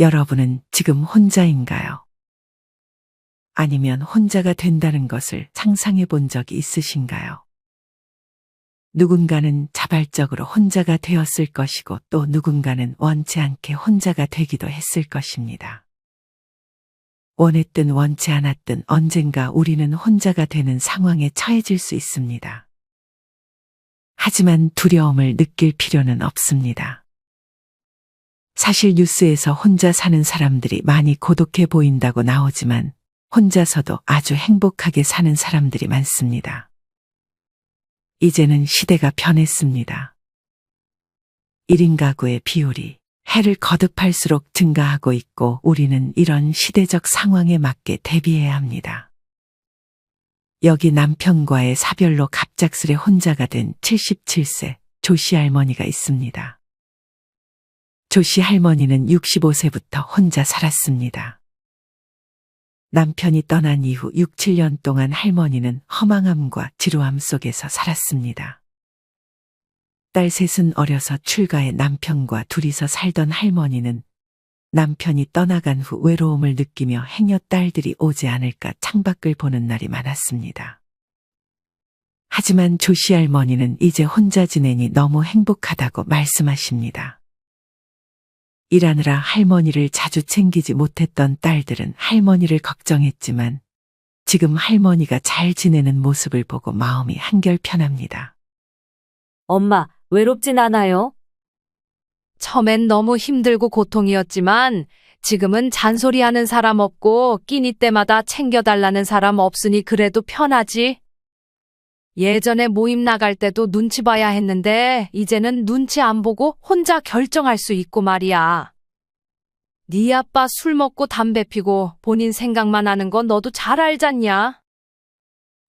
여러분은 지금 혼자인가요? 아니면 혼자가 된다는 것을 상상해 본 적이 있으신가요? 누군가는 자발적으로 혼자가 되었을 것이고 또 누군가는 원치 않게 혼자가 되기도 했을 것입니다. 원했든 원치 않았든 언젠가 우리는 혼자가 되는 상황에 처해질 수 있습니다. 하지만 두려움을 느낄 필요는 없습니다. 사실 뉴스에서 혼자 사는 사람들이 많이 고독해 보인다고 나오지만 혼자서도 아주 행복하게 사는 사람들이 많습니다. 이제는 시대가 변했습니다. 1인 가구의 비율이 해를 거듭할수록 증가하고 있고 우리는 이런 시대적 상황에 맞게 대비해야 합니다. 여기 남편과의 사별로 갑작스레 혼자가 된 77세 조씨 할머니가 있습니다. 조씨 할머니는 65세부터 혼자 살았습니다. 남편이 떠난 이후 6, 7년 동안 할머니는 허망함과 지루함 속에서 살았습니다. 딸 셋은 어려서 출가해 남편과 둘이서 살던 할머니는 남편이 떠나간 후 외로움을 느끼며 행여 딸들이 오지 않을까 창밖을 보는 날이 많았습니다. 하지만 조씨 할머니는 이제 혼자 지내니 너무 행복하다고 말씀하십니다. 일하느라 할머니를 자주 챙기지 못했던 딸들은 할머니를 걱정했지만 지금 할머니가 잘 지내는 모습을 보고 마음이 한결 편합니다. 엄마, 외롭진 않아요? 처음엔 너무 힘들고 고통이었지만 지금은 잔소리하는 사람 없고 끼니 때마다 챙겨달라는 사람 없으니 그래도 편하지. 예전에 모임 나갈 때도 눈치 봐야 했는데 이제는 눈치 안 보고 혼자 결정할 수 있고 말이야. 네 아빠 술 먹고 담배 피고 본인 생각만 하는 거 너도 잘 알잖냐?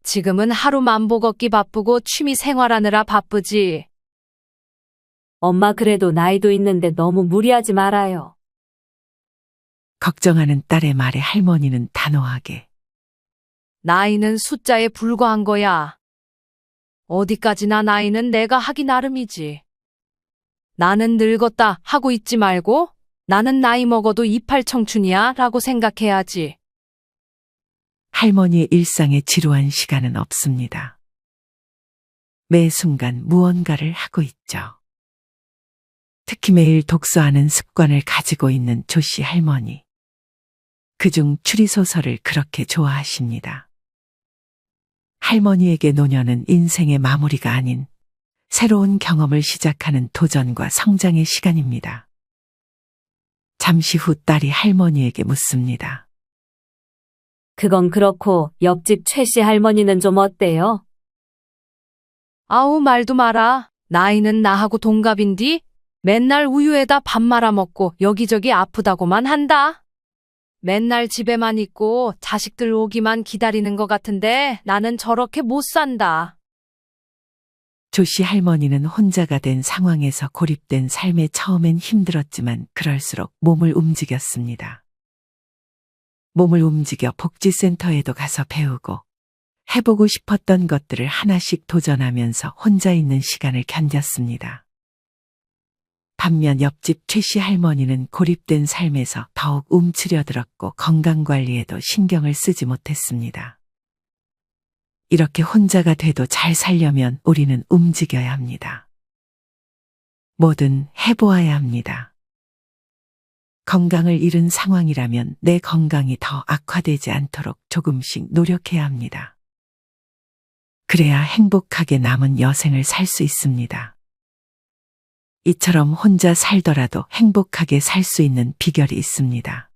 지금은 하루 만보 걷기 바쁘고 취미 생활하느라 바쁘지. 엄마 그래도 나이도 있는데 너무 무리하지 말아요. 걱정하는 딸의 말에 할머니는 단호하게 나이는 숫자에 불과한 거야. 어디까지나 나이는 내가 하기 나름이지. 나는 늙었다 하고 있지 말고 나는 나이 먹어도 이팔 청춘이야 라고 생각해야지. 할머니의 일상에 지루한 시간은 없습니다. 매 순간 무언가를 하고 있죠. 특히 매일 독서하는 습관을 가지고 있는 조씨 할머니. 그중 추리소설을 그렇게 좋아하십니다. 할머니에게 노년은 인생의 마무리가 아닌 새로운 경험을 시작하는 도전과 성장의 시간입니다. 잠시 후 딸이 할머니에게 묻습니다. 그건 그렇고 옆집 최씨 할머니는 좀 어때요? 아우 말도 마라. 나이는 나하고 동갑인디 맨날 우유에다 밥 말아 먹고 여기저기 아프다고만 한다. 맨날 집에만 있고 자식들 오기만 기다리는 것 같은데 나는 저렇게 못 산다. 조씨 할머니는 혼자가 된 상황에서 고립된 삶에 처음엔 힘들었지만 그럴수록 몸을 움직였습니다. 몸을 움직여 복지센터에도 가서 배우고 해보고 싶었던 것들을 하나씩 도전하면서 혼자 있는 시간을 견뎠습니다. 반면 옆집 최씨 할머니는 고립된 삶에서 더욱 움츠려들었고 건강관리에도 신경을 쓰지 못했습니다. 이렇게 혼자가 돼도 잘 살려면 우리는 움직여야 합니다. 뭐든 해보아야 합니다. 건강을 잃은 상황이라면 내 건강이 더 악화되지 않도록 조금씩 노력해야 합니다. 그래야 행복하게 남은 여생을 살 수 있습니다. 이처럼 혼자 살더라도 행복하게 살 수 있는 비결이 있습니다.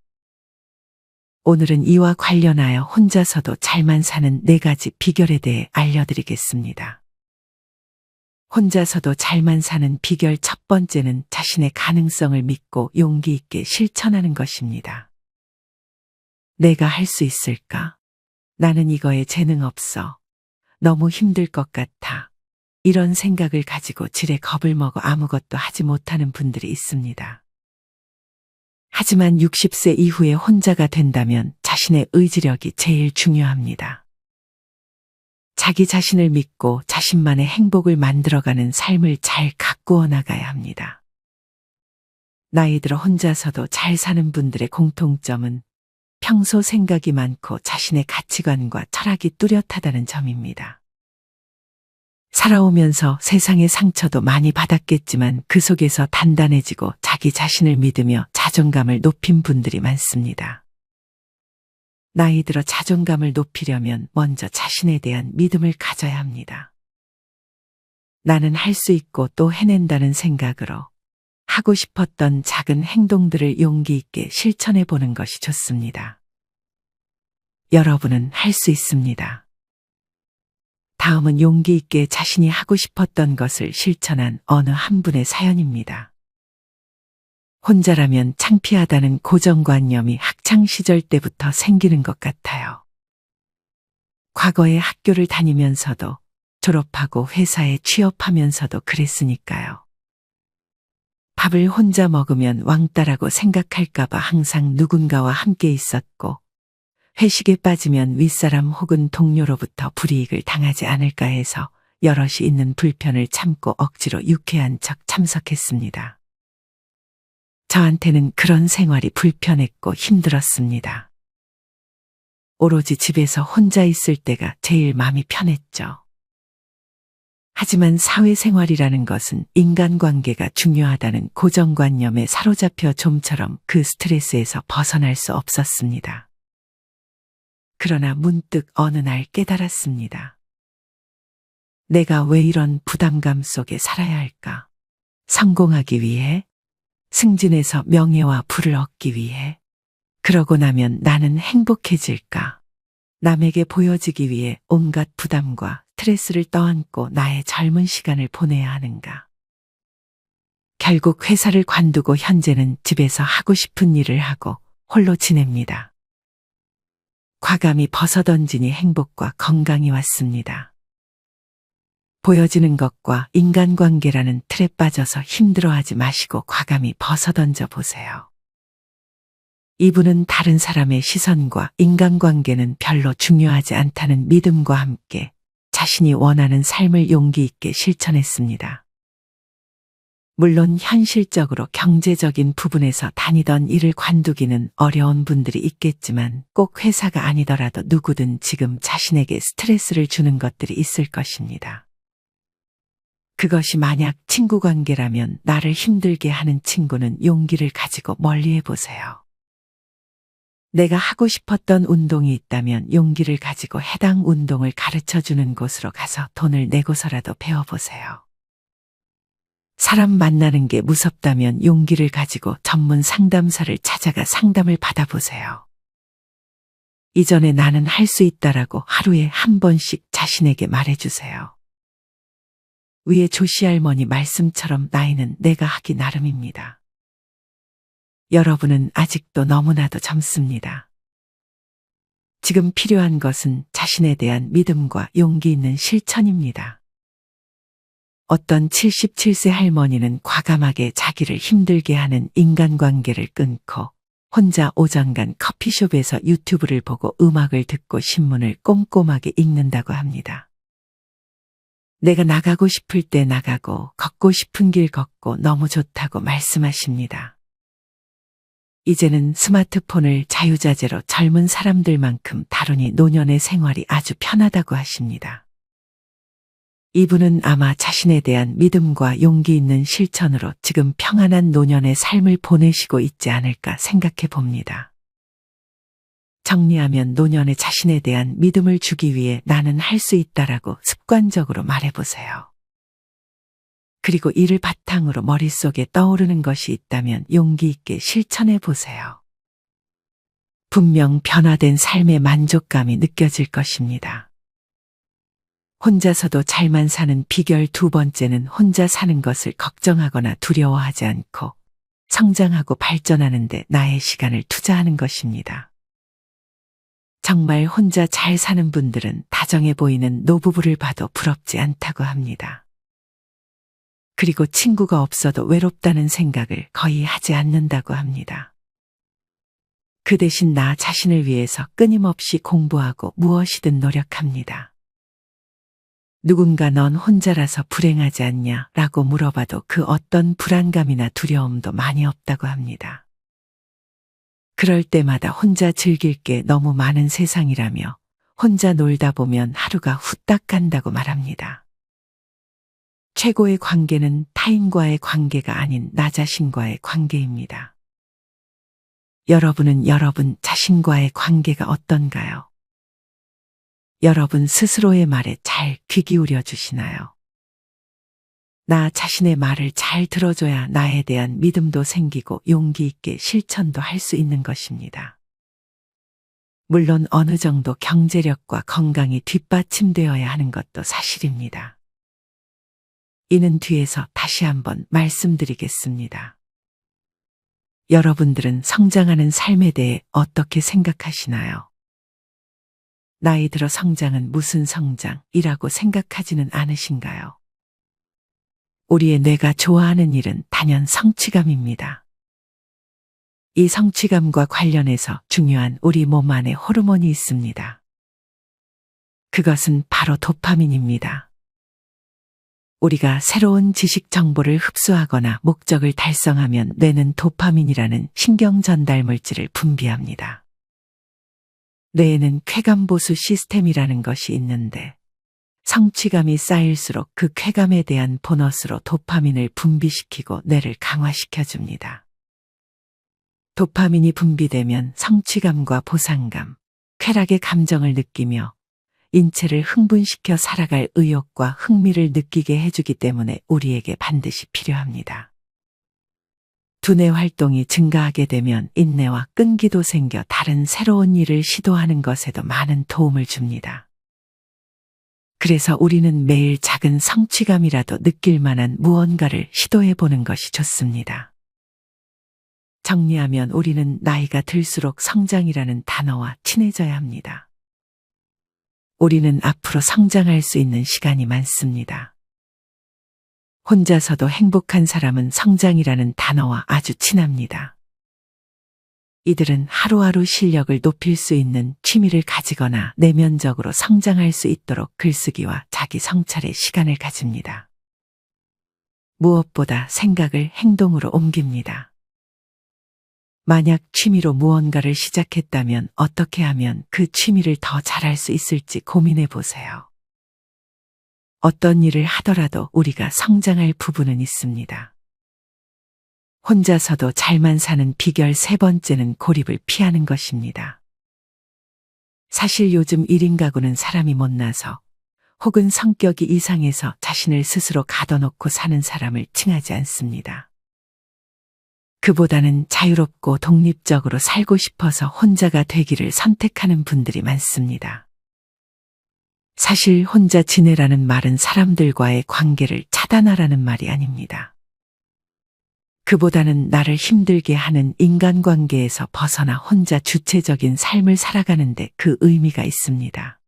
오늘은 이와 관련하여 혼자서도 잘만 사는 4가지 비결에 대해 알려드리겠습니다. 혼자서도 잘만 사는 비결 첫 번째는 자신의 가능성을 믿고 용기 있게 실천하는 것입니다. 내가 할 수 있을까? 나는 이거에 재능 없어. 너무 힘들 것 같아. 이런 생각을 가지고 지레 겁을 먹어 아무것도 하지 못하는 분들이 있습니다. 하지만 60세 이후에 혼자가 된다면 자신의 의지력이 제일 중요합니다. 자기 자신을 믿고 자신만의 행복을 만들어가는 삶을 잘 가꾸어 나가야 합니다. 나이 들어 혼자서도 잘 사는 분들의 공통점은 평소 생각이 많고 자신의 가치관과 철학이 뚜렷하다는 점입니다. 살아오면서 세상의 상처도 많이 받았겠지만 그 속에서 단단해지고 자기 자신을 믿으며 자존감을 높인 분들이 많습니다. 나이 들어 자존감을 높이려면 먼저 자신에 대한 믿음을 가져야 합니다. 나는 할 수 있고 또 해낸다는 생각으로 하고 싶었던 작은 행동들을 용기 있게 실천해 보는 것이 좋습니다. 여러분은 할 수 있습니다. 다음은 용기 있게 자신이 하고 싶었던 것을 실천한 어느 한 분의 사연입니다. 혼자라면 창피하다는 고정관념이 학창시절 때부터 생기는 것 같아요. 과거에 학교를 다니면서도 졸업하고 회사에 취업하면서도 그랬으니까요. 밥을 혼자 먹으면 왕따라고 생각할까봐 항상 누군가와 함께 있었고, 회식에 빠지면 윗사람 혹은 동료로부터 불이익을 당하지 않을까 해서 여럿이 있는 불편을 참고 억지로 유쾌한 척 참석했습니다. 저한테는 그런 생활이 불편했고 힘들었습니다. 오로지 집에서 혼자 있을 때가 제일 마음이 편했죠. 하지만 사회생활이라는 것은 인간관계가 중요하다는 고정관념에 사로잡혀 좀처럼 그 스트레스에서 벗어날 수 없었습니다. 그러나 문득 어느 날 깨달았습니다. 내가 왜 이런 부담감 속에 살아야 할까? 성공하기 위해? 승진해서 명예와 부를 얻기 위해? 그러고 나면 나는 행복해질까? 남에게 보여지기 위해 온갖 부담과 스트레스를 떠안고 나의 젊은 시간을 보내야 하는가? 결국 회사를 관두고 현재는 집에서 하고 싶은 일을 하고 홀로 지냅니다. 과감히 벗어던지니 행복과 건강이 왔습니다. 보여지는 것과 인간관계라는 틀에 빠져서 힘들어하지 마시고 과감히 벗어던져 보세요. 이분은 다른 사람의 시선과 인간관계는 별로 중요하지 않다는 믿음과 함께 자신이 원하는 삶을 용기 있게 실천했습니다. 물론 현실적으로 경제적인 부분에서 다니던 일을 관두기는 어려운 분들이 있겠지만 꼭 회사가 아니더라도 누구든 지금 자신에게 스트레스를 주는 것들이 있을 것입니다. 그것이 만약 친구 관계라면 나를 힘들게 하는 친구는 용기를 가지고 멀리 해보세요. 내가 하고 싶었던 운동이 있다면 용기를 가지고 해당 운동을 가르쳐 주는 곳으로 가서 돈을 내고서라도 배워보세요. 사람 만나는 게 무섭다면 용기를 가지고 전문 상담사를 찾아가 상담을 받아보세요. 이전에 나는 할 수 있다라고 하루에 한 번씩 자신에게 말해주세요. 위에 조시할머니 말씀처럼 나이는 내가 하기 나름입니다. 여러분은 아직도 너무나도 젊습니다. 지금 필요한 것은 자신에 대한 믿음과 용기 있는 실천입니다. 어떤 77세 할머니는 과감하게 자기를 힘들게 하는 인간관계를 끊고 혼자 오전간 커피숍에서 유튜브를 보고 음악을 듣고 신문을 꼼꼼하게 읽는다고 합니다. 내가 나가고 싶을 때 나가고 걷고 싶은 길 걷고 너무 좋다고 말씀하십니다. 이제는 스마트폰을 자유자재로 젊은 사람들만큼 다루니 노년의 생활이 아주 편하다고 하십니다. 이분은 아마 자신에 대한 믿음과 용기 있는 실천으로 지금 평안한 노년의 삶을 보내시고 있지 않을까 생각해 봅니다. 정리하면 노년에 자신에 대한 믿음을 주기 위해 나는 할 수 있다라고 습관적으로 말해보세요. 그리고 이를 바탕으로 머릿속에 떠오르는 것이 있다면 용기 있게 실천해 보세요. 분명 변화된 삶의 만족감이 느껴질 것입니다. 혼자서도 잘만 사는 비결 두 번째는 혼자 사는 것을 걱정하거나 두려워하지 않고 성장하고 발전하는 데 나의 시간을 투자하는 것입니다. 정말 혼자 잘 사는 분들은 다정해 보이는 노부부를 봐도 부럽지 않다고 합니다. 그리고 친구가 없어도 외롭다는 생각을 거의 하지 않는다고 합니다. 그 대신 나 자신을 위해서 끊임없이 공부하고 무엇이든 노력합니다. 누군가 넌 혼자라서 불행하지 않냐 라고 물어봐도 그 어떤 불안감이나 두려움도 많이 없다고 합니다. 그럴 때마다 혼자 즐길 게 너무 많은 세상이라며 혼자 놀다 보면 하루가 후딱 간다고 말합니다. 최고의 관계는 타인과의 관계가 아닌 나 자신과의 관계입니다. 여러분은 여러분 자신과의 관계가 어떤가요? 여러분 스스로의 말에 잘 귀 기울여 주시나요? 나 자신의 말을 잘 들어줘야 나에 대한 믿음도 생기고 용기 있게 실천도 할 수 있는 것입니다. 물론 어느 정도 경제력과 건강이 뒷받침되어야 하는 것도 사실입니다. 이는 뒤에서 다시 한번 말씀드리겠습니다. 여러분들은 성장하는 삶에 대해 어떻게 생각하시나요? 나이 들어 성장은 무슨 성장이라고 생각하지는 않으신가요? 우리의 뇌가 좋아하는 일은 단연 성취감입니다. 이 성취감과 관련해서 중요한 우리 몸 안에 호르몬이 있습니다. 그것은 바로 도파민입니다. 우리가 새로운 지식 정보를 흡수하거나 목적을 달성하면 뇌는 도파민이라는 신경 전달 물질을 분비합니다. 뇌에는 쾌감보수 시스템이라는 것이 있는데 성취감이 쌓일수록 그 쾌감에 대한 보너스로 도파민을 분비시키고 뇌를 강화시켜줍니다. 도파민이 분비되면 성취감과 보상감, 쾌락의 감정을 느끼며 인체를 흥분시켜 살아갈 의욕과 흥미를 느끼게 해주기 때문에 우리에게 반드시 필요합니다. 두뇌 활동이 증가하게 되면 인내와 끈기도 생겨 다른 새로운 일을 시도하는 것에도 많은 도움을 줍니다. 그래서 우리는 매일 작은 성취감이라도 느낄 만한 무언가를 시도해 보는 것이 좋습니다. 정리하면 우리는 나이가 들수록 성장이라는 단어와 친해져야 합니다. 우리는 앞으로 성장할 수 있는 시간이 많습니다. 혼자서도 행복한 사람은 성장이라는 단어와 아주 친합니다. 이들은 하루하루 실력을 높일 수 있는 취미를 가지거나 내면적으로 성장할 수 있도록 글쓰기와 자기 성찰의 시간을 가집니다. 무엇보다 생각을 행동으로 옮깁니다. 만약 취미로 무언가를 시작했다면 어떻게 하면 그 취미를 더 잘할 수 있을지 고민해 보세요. 어떤 일을 하더라도 우리가 성장할 부분은 있습니다. 혼자서도 잘만 사는 비결 세 번째는 고립을 피하는 것입니다. 사실 요즘 1인 가구는 사람이 못나서 혹은 성격이 이상해서 자신을 스스로 가둬놓고 사는 사람을 칭하지 않습니다. 그보다는 자유롭고 독립적으로 살고 싶어서 혼자가 되기를 선택하는 분들이 많습니다. 사실 혼자 지내라는 말은 사람들과의 관계를 차단하라는 말이 아닙니다. 그보다는 나를 힘들게 하는 인간관계에서 벗어나 혼자 주체적인 삶을 살아가는데 그 의미가 있습니다.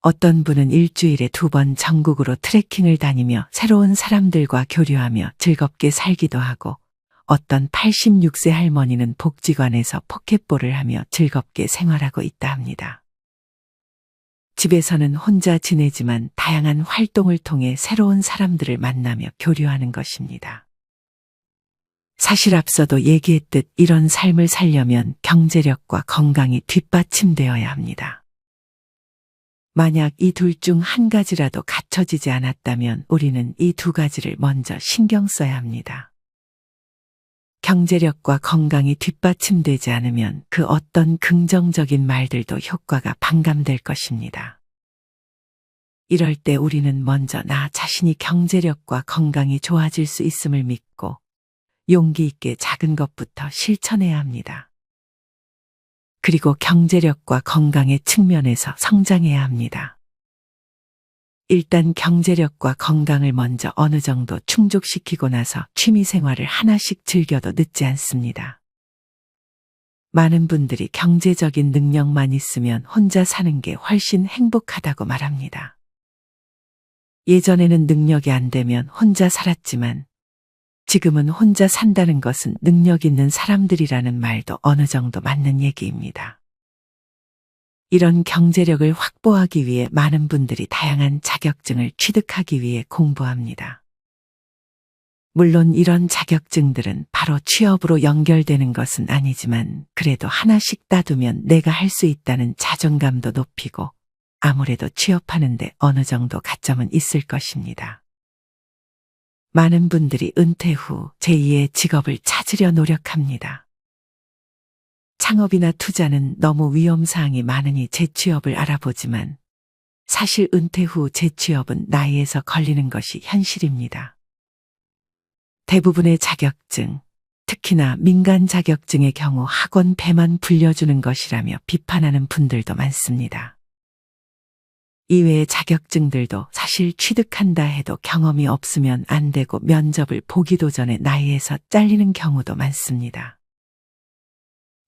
어떤 분은 일주일에 2번 전국으로 트레킹을 다니며 새로운 사람들과 교류하며 즐겁게 살기도 하고 어떤 86세 할머니는 복지관에서 포켓볼을 하며 즐겁게 생활하고 있다 합니다. 집에서는 혼자 지내지만 다양한 활동을 통해 새로운 사람들을 만나며 교류하는 것입니다. 사실 앞서도 얘기했듯 이런 삶을 살려면 경제력과 건강이 뒷받침되어야 합니다. 만약 이 둘 중 한 가지라도 갖춰지지 않았다면 우리는 이 2가지를 먼저 신경 써야 합니다. 경제력과 건강이 뒷받침되지 않으면 그 어떤 긍정적인 말들도 효과가 반감될 것입니다. 이럴 때 우리는 먼저 나 자신이 경제력과 건강이 좋아질 수 있음을 믿고 용기 있게 작은 것부터 실천해야 합니다. 그리고 경제력과 건강의 측면에서 성장해야 합니다. 일단 경제력과 건강을 먼저 어느 정도 충족시키고 나서 취미생활을 하나씩 즐겨도 늦지 않습니다. 많은 분들이 경제적인 능력만 있으면 혼자 사는 게 훨씬 행복하다고 말합니다. 예전에는 능력이 안 되면 혼자 살았지만 지금은 혼자 산다는 것은 능력 있는 사람들이라는 말도 어느 정도 맞는 얘기입니다. 이런 경제력을 확보하기 위해 많은 분들이 다양한 자격증을 취득하기 위해 공부합니다. 물론 이런 자격증들은 바로 취업으로 연결되는 것은 아니지만 그래도 하나씩 따두면 내가 할 수 있다는 자존감도 높이고 아무래도 취업하는데 어느 정도 가점은 있을 것입니다. 많은 분들이 은퇴 후 제2의 직업을 찾으려 노력합니다. 창업이나 투자는 너무 위험사항이 많으니 재취업을 알아보지만 사실 은퇴 후 재취업은 나이에서 걸리는 것이 현실입니다. 대부분의 자격증, 특히나 민간 자격증의 경우 학원 배만 불려주는 것이라며 비판하는 분들도 많습니다. 이외의 자격증들도 사실 취득한다 해도 경험이 없으면 안 되고 면접을 보기도 전에 나이에서 잘리는 경우도 많습니다.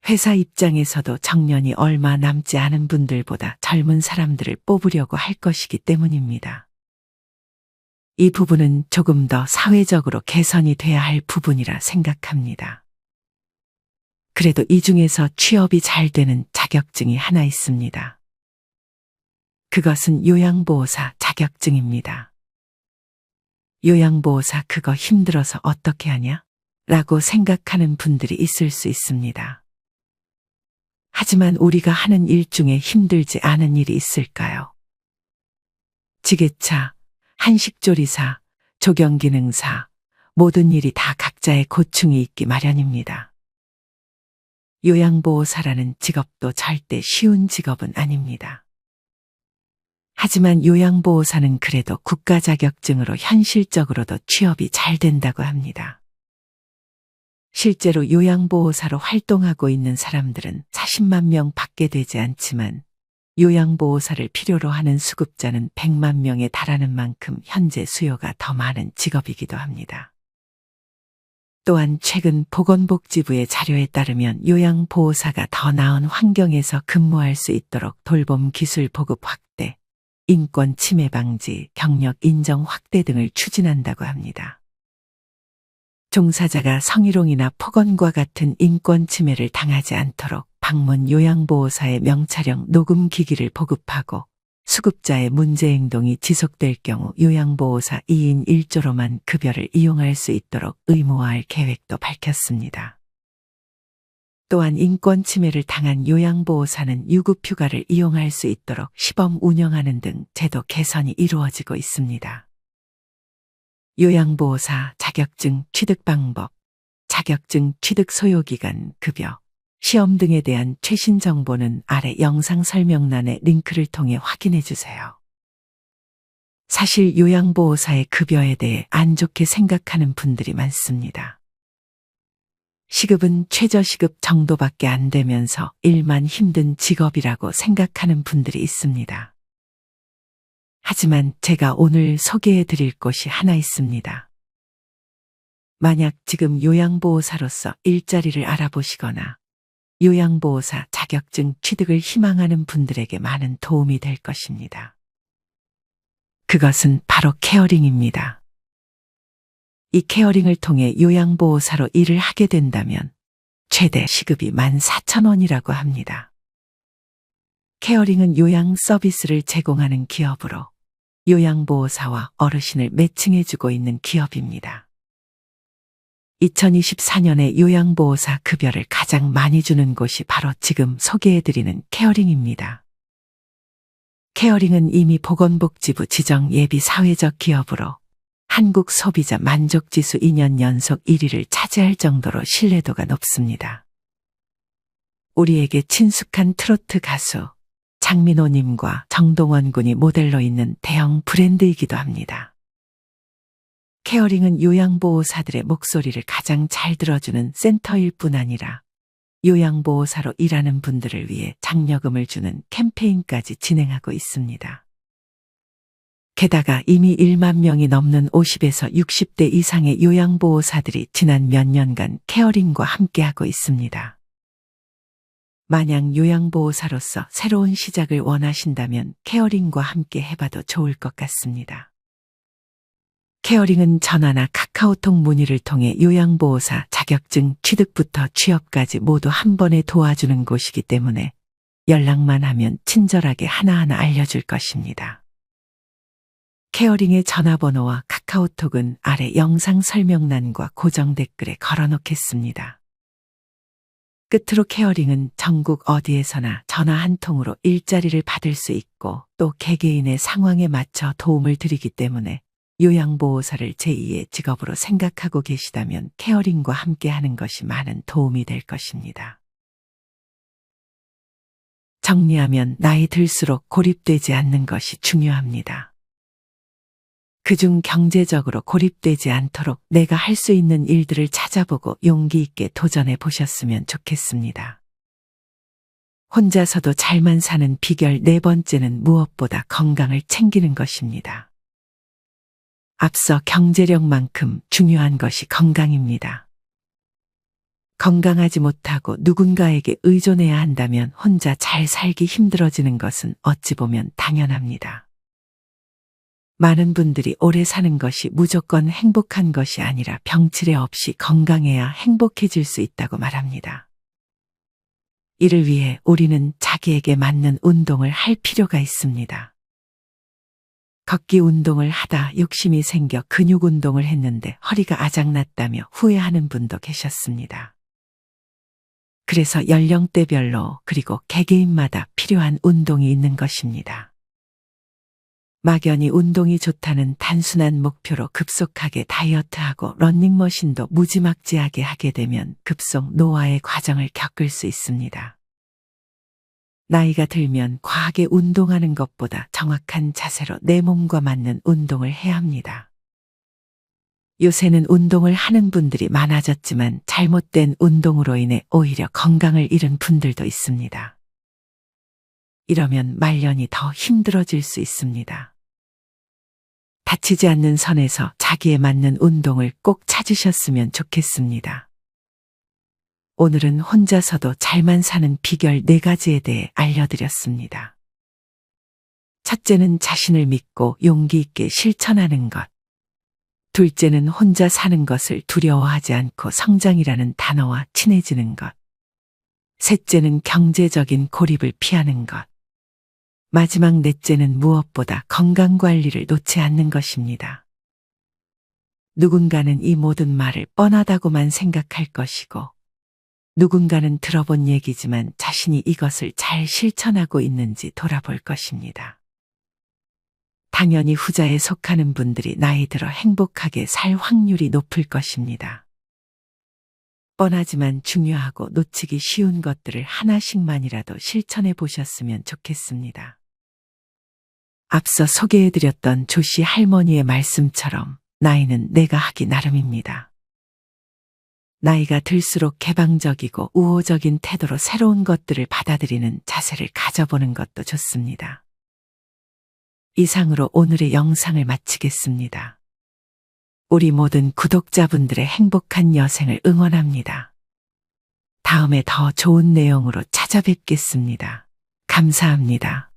회사 입장에서도 정년이 얼마 남지 않은 분들보다 젊은 사람들을 뽑으려고 할 것이기 때문입니다. 이 부분은 조금 더 사회적으로 개선이 돼야 할 부분이라 생각합니다. 그래도 이 중에서 취업이 잘 되는 자격증이 하나 있습니다. 그것은 요양보호사 자격증입니다. 요양보호사 그거 힘들어서 어떻게 하냐? 라고 생각하는 분들이 있을 수 있습니다. 하지만 우리가 하는 일 중에 힘들지 않은 일이 있을까요? 지게차, 한식조리사, 조경기능사, 모든 일이 다 각자의 고충이 있기 마련입니다. 요양보호사라는 직업도 절대 쉬운 직업은 아닙니다. 하지만 요양보호사는 그래도 국가 자격증으로 현실적으로도 취업이 잘 된다고 합니다. 실제로 요양보호사로 활동하고 있는 사람들은 40만 명 밖에 되지 않지만 요양보호사를 필요로 하는 수급자는 100만 명에 달하는 만큼 현재 수요가 더 많은 직업이기도 합니다. 또한 최근 보건복지부의 자료에 따르면 요양보호사가 더 나은 환경에서 근무할 수 있도록 돌봄 기술 보급 확대, 인권 침해 방지, 경력 인정 확대 등을 추진한다고 합니다. 종사자가 성희롱이나 폭언과 같은 인권 침해를 당하지 않도록 방문 요양보호사의 명찰형 녹음 기기를 보급하고 수급자의 문제 행동이 지속될 경우 요양보호사 2인 1조로만 급여를 이용할 수 있도록 의무화할 계획도 밝혔습니다. 또한 인권 침해를 당한 요양보호사는 유급휴가를 이용할 수 있도록 시범 운영하는 등 제도 개선이 이루어지고 있습니다. 요양보호사 자격증 취득 방법, 자격증 취득 소요기간, 급여, 시험 등에 대한 최신 정보는 아래 영상 설명란의 링크를 통해 확인해 주세요. 사실 요양보호사의 급여에 대해 안 좋게 생각하는 분들이 많습니다. 시급은 최저시급 정도밖에 안 되면서 일만 힘든 직업이라고 생각하는 분들이 있습니다. 하지만 제가 오늘 소개해 드릴 곳이 하나 있습니다. 만약 지금 요양보호사로서 일자리를 알아보시거나 요양보호사 자격증 취득을 희망하는 분들에게 많은 도움이 될 것입니다. 그것은 바로 케어링입니다. 이 케어링을 통해 요양보호사로 일을 하게 된다면 최대 시급이 14,000원이라고 합니다. 케어링은 요양 서비스를 제공하는 기업으로 요양보호사와 어르신을 매칭해주고 있는 기업입니다. 2024년에 요양보호사 급여를 가장 많이 주는 곳이 바로 지금 소개해드리는 케어링입니다. 케어링은 이미 보건복지부 지정 예비 사회적 기업으로 한국 소비자 만족지수 2년 연속 1위를 차지할 정도로 신뢰도가 높습니다. 우리에게 친숙한 트로트 가수 장민호님과 정동원 군이 모델로 있는 대형 브랜드이기도 합니다. 케어링은 요양보호사들의 목소리를 가장 잘 들어주는 센터일 뿐 아니라 요양보호사로 일하는 분들을 위해 장려금을 주는 캠페인까지 진행하고 있습니다. 게다가 이미 1만 명이 넘는 50에서 60대 이상의 요양보호사들이 지난 몇 년간 케어링과 함께하고 있습니다. 만약 요양보호사로서 새로운 시작을 원하신다면 케어링과 함께 해봐도 좋을 것 같습니다. 케어링은 전화나 카카오톡 문의를 통해 요양보호사 자격증 취득부터 취업까지 모두 한 번에 도와주는 곳이기 때문에 연락만 하면 친절하게 하나하나 알려줄 것입니다. 케어링의 전화번호와 카카오톡은 아래 영상 설명란과 고정 댓글에 걸어놓겠습니다. 끝으로 케어링은 전국 어디에서나 전화 한 통으로 일자리를 받을 수 있고 또 개개인의 상황에 맞춰 도움을 드리기 때문에 요양보호사를 제2의 직업으로 생각하고 계시다면 케어링과 함께 하는 것이 많은 도움이 될 것입니다. 정리하면 나이 들수록 고립되지 않는 것이 중요합니다. 그중 경제적으로 고립되지 않도록 내가 할 수 있는 일들을 찾아보고 용기 있게 도전해 보셨으면 좋겠습니다. 혼자서도 잘만 사는 비결 네 번째는 무엇보다 건강을 챙기는 것입니다. 앞서 경제력만큼 중요한 것이 건강입니다. 건강하지 못하고 누군가에게 의존해야 한다면 혼자 잘 살기 힘들어지는 것은 어찌 보면 당연합니다. 많은 분들이 오래 사는 것이 무조건 행복한 것이 아니라 병치레 없이 건강해야 행복해질 수 있다고 말합니다. 이를 위해 우리는 자기에게 맞는 운동을 할 필요가 있습니다. 걷기 운동을 하다 욕심이 생겨 근육 운동을 했는데 허리가 아작났다며 후회하는 분도 계셨습니다. 그래서 연령대별로 그리고 개개인마다 필요한 운동이 있는 것입니다. 막연히 운동이 좋다는 단순한 목표로 급속하게 다이어트하고 러닝머신도 무지막지하게 하게 되면 급속 노화의 과정을 겪을 수 있습니다. 나이가 들면 과하게 운동하는 것보다 정확한 자세로 내 몸과 맞는 운동을 해야 합니다. 요새는 운동을 하는 분들이 많아졌지만 잘못된 운동으로 인해 오히려 건강을 잃은 분들도 있습니다. 이러면 말년이 더 힘들어질 수 있습니다. 다치지 않는 선에서 자기에 맞는 운동을 꼭 찾으셨으면 좋겠습니다. 오늘은 혼자서도 잘만 사는 비결 4가지에 대해 알려드렸습니다. 첫째는 자신을 믿고 용기 있게 실천하는 것. 둘째는 혼자 사는 것을 두려워하지 않고 성장이라는 단어와 친해지는 것. 셋째는 경제적인 고립을 피하는 것. 마지막 넷째는 무엇보다 건강관리를 놓지 않는 것입니다. 누군가는 이 모든 말을 뻔하다고만 생각할 것이고, 누군가는 들어본 얘기지만 자신이 이것을 잘 실천하고 있는지 돌아볼 것입니다. 당연히 후자에 속하는 분들이 나이 들어 행복하게 살 확률이 높을 것입니다. 뻔하지만 중요하고 놓치기 쉬운 것들을 하나씩만이라도 실천해 보셨으면 좋겠습니다. 앞서 소개해드렸던 조씨 할머니의 말씀처럼 나이는 내가 하기 나름입니다. 나이가 들수록 개방적이고 우호적인 태도로 새로운 것들을 받아들이는 자세를 가져보는 것도 좋습니다. 이상으로 오늘의 영상을 마치겠습니다. 우리 모든 구독자분들의 행복한 여생을 응원합니다. 다음에 더 좋은 내용으로 찾아뵙겠습니다. 감사합니다.